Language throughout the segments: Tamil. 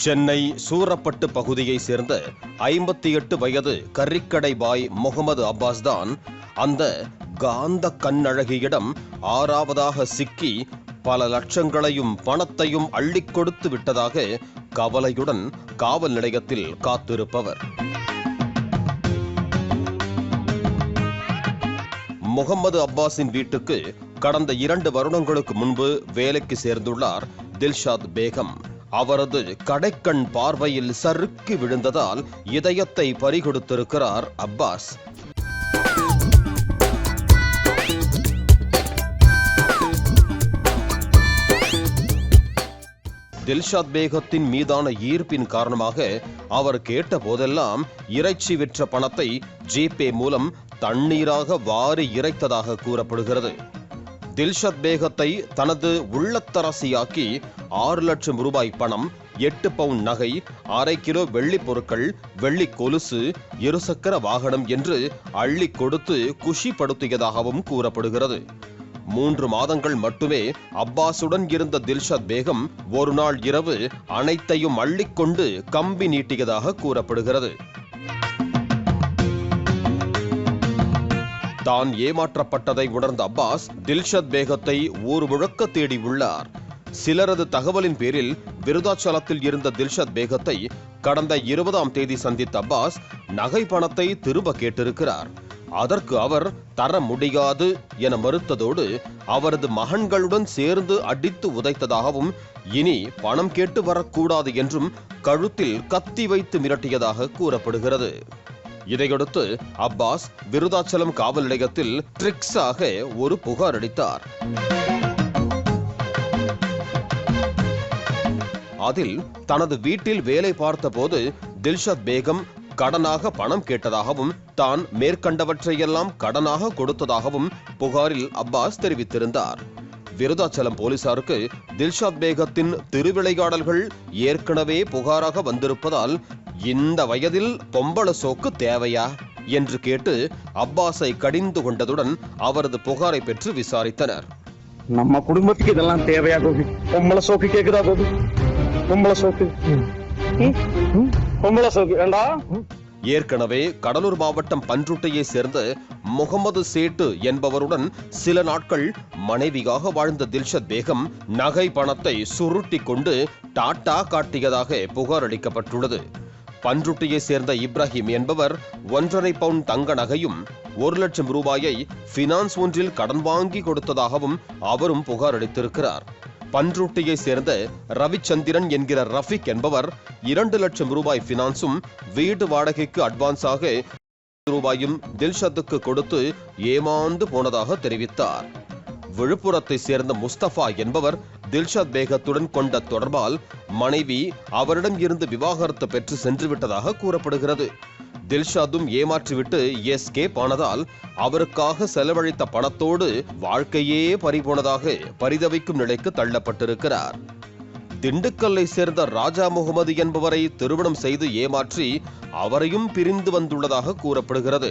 சென்னை சூரப்பட்டு பகுதியை சேர்ந்த 58 வயது கறிக்கடை பாய் முகமது அப்பாஸ் தான் அந்த காந்த கண்ணழகியிடம் ஆறாவதாக சிக்கி பல லட்சங்களையும் பணத்தையும் அள்ளிக் கொடுத்து விட்டதாக கவலையுடன் காவல் நிலையத்தில் காத்திருப்பவர். முகமது அப்பாஸின் வீட்டுக்கு கடந்த 2 வருடங்களுக்கு முன்பு வேலைக்கு சேர்ந்துள்ளார் தில்ஷாத் பேகம். அவரது கடைக்கண் பார்வையில் சறுக்கி விழுந்ததால் இதயத்தை பறிகொடுத்திருக்கிறார் அப்பாஸ். தில்ஷாத் பேகத்தின் மீதான ஈர்ப்பின் காரணமாக அவர் கேட்ட போதெல்லாம் இறைச்சி விற்ற பணத்தை ஜிபே மூலம் தண்ணீராக வாரி இறைத்ததாக கூறப்படுகிறது. தில்ஷாத் பேகத்தை தனது உள்ளத்தரசியாக்கி 6 லட்சம் ரூபாய் பணம், 8 பவுண்ட் நகை, 1/2 கிலோ வெள்ளி பொருட்கள், வெள்ளி கொலுசு, 2 சக்கர வாகனம் என்று அள்ளி கொடுத்து குஷிப்படுத்தியதாகவும் கூறப்படுகிறது. 3 மாதங்கள் மட்டுமே அப்பாஸுடன் இருந்த தில்ஷாத் பேகம் ஒரு நாள் இரவு அனைத்தையும் அள்ளிக்கொண்டு கம்பி நீட்டியதாக கூறப்படுகிறது. தான் ஏமாற்றப்பட்டதை உணர்ந்த அப்பாஸ் தில்ஷாத் பேகத்தை ஊர் முழுக்க தேடி உள்ளார். சிலரது தகவலின் பேரில் விருதாச்சலத்தில் இருந்த தில்ஷாத் பேகத்தை கடந்த 20ஆம் தேதி சந்தித்த அப்பாஸ் நகை பணத்தை திரும்ப கேட்டிருக்கிறார். அதற்கு அவர் தர முடியாது என மறுத்ததோடு அவரது மகன்களுடன் சேர்ந்து அடித்து உதைத்ததாகவும் இனி பணம் கேட்டு வரக்கூடாது என்றும் கழுத்தில் கத்தி வைத்து மிரட்டியதாக கூறப்படுகிறது. இதையடுத்து அப்பாஸ் விருதாச்சலம் காவல் நிலையத்தில் ட்ரிக்ஸாக ஒரு புகார் அளித்தார். அதில் தனது வீட்டில் வேலை பார்த்தபோது தில்ஷாத் பேகம் கடனாக பணம் கேட்டதாகவும் தான் மேற்கண்டவற்றையெல்லாம் கடனாக கொடுத்ததாகவும் புகாரில் அப்பாஸ் தெரிவித்திருந்தார். விருதாச்சலம் போலீசாருக்கு தில்ஷாத் பேகத்தின் திருவிளையாடல்கள் ஏற்கனவே புகாராக வந்திருப்பதால் இந்த வயதில் பொம்பள சோக்கு தேவையா என்று கேட்டு அப்பாஸை கடிந்து கொண்டதுடன் அவரது புகாரை பெற்று விசாரித்தனர். நம்ம குடும்பத்துக்கு இதெல்லாம் தேவையா கோபி? பொம்பள சோக்கு கேக்குதா கோபி? பொம்பள சோக்கு பொம்பள சோக்கு வேண்டா. ஏற்கனவே கடலூர் மாவட்டம் பன்ருட்டியை சேர்ந்த முகமது சேட்டு என்பவருடன் சில நாட்கள் மனைவியாக வாழ்ந்த தில்ஷாத் பேகம் நகை பணத்தை சுருட்டி கொண்டு டாட்டா காட்டியதாக புகார் அளிக்கப்பட்டுள்ளது. பன்ருட்டியை சேர்ந்த இப்ராஹிம் என்பவர் 1.5 பவுண்ட் தங்க நகையும் 1 லட்சம் ரூபாயை பினான்ஸ் ஒன்றில் கடன் வாங்கி கொடுத்ததாகவும் அவரும் புகார் அளித்திருக்கிறார். பன்ருட்டியை சேர்ந்த ரவிச்சந்திரன் என்கிற ரஃபிக் என்பவர் 2 லட்சம் ரூபாய் பினான்ஸும் வீடு வாடகைக்கு அட்வான்ஸாக ரூபாயும் தில்ஷாத்துக்கு கொடுத்து ஏமாந்து போனதாக தெரிவித்தார். விழுப்புரத்தை சேர்ந்த முஸ்தபா என்பவர் தில்ஷாத் பேகத்துடன் கொண்ட தொடர்பால் மனைவி அவரிடம் இருந்து விவாகரத்து பெற்று சென்று விட்டதாக கூறப்படுகிறது. தில்ஷாத்தும் ஏமாற்றிவிட்டு எஸ்கேப் ஆனதால் அவருக்காக செலவழித்த பணத்தோடு வாழ்க்கையே பறிபோனதாக பரிதவிக்கும் நிலைக்கு தள்ளப்பட்டிருக்கிறார். திண்டுக்கல்லை சேர்ந்த ராஜா முகமது என்பவரை திருமணம் செய்து ஏமாற்றி அவரையும் பிரிந்து வந்துள்ளதாக கூறப்படுகிறது.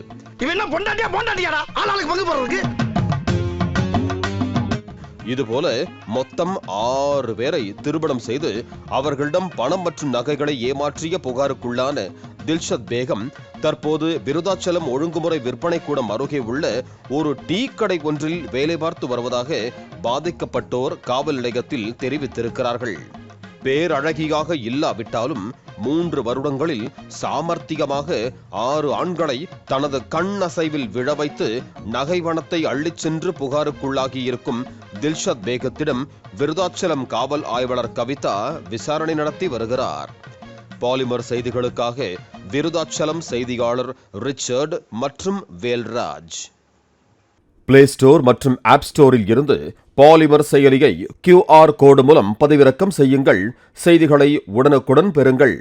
இதுபோல மொத்தம் 6 பேரை திருமணம் செய்து அவர்களிடம் பணம் மற்றும் நகைகளை ஏமாற்றிய புகாருக்குள்ளான தில்ஷாத் பேகம் தற்போது விருதாச்சலம் ஒழுங்குமுறை விற்பனை கூடம் அருகே உள்ள ஒரு டீ கடை ஒன்றில் வேலை பார்த்து வருவதாக பாதிக்கப்பட்டோர் காவல் நிலையத்தில் தெரிவித்திருக்கிறார்கள். பேரழகியாக இல்லாவிட்டாலும் 3 வருடங்களில் சாமர்த்தியமாக 6 ஆண்களை தனது கண் அசைவில் விழ வைத்து நகை பணத்தை அள்ளிச் சென்று புகாருக்குள்ளாகி இருக்கும் தில்ஷாத் பேகத்திடம் விருதாச்சலம் காவல் ஆய்வாளர் கவிதா விசாரணை நடத்தி வருகிறார். பாலிமர் செய்திகளுக்காக விருதாச்சலம் செய்தியாளர் ரிச்சர்ட் மற்றும் வேல்ராஜ். பிளே ஸ்டோர் மற்றும் ஆப் ஸ்டோரில் இருந்து பாலிமர் செயலியை QR கோடு மூலம் பதிவிறக்கம் செய்யுங்கள். செய்திகளை உடனுக்குடன் பெறுங்கள்.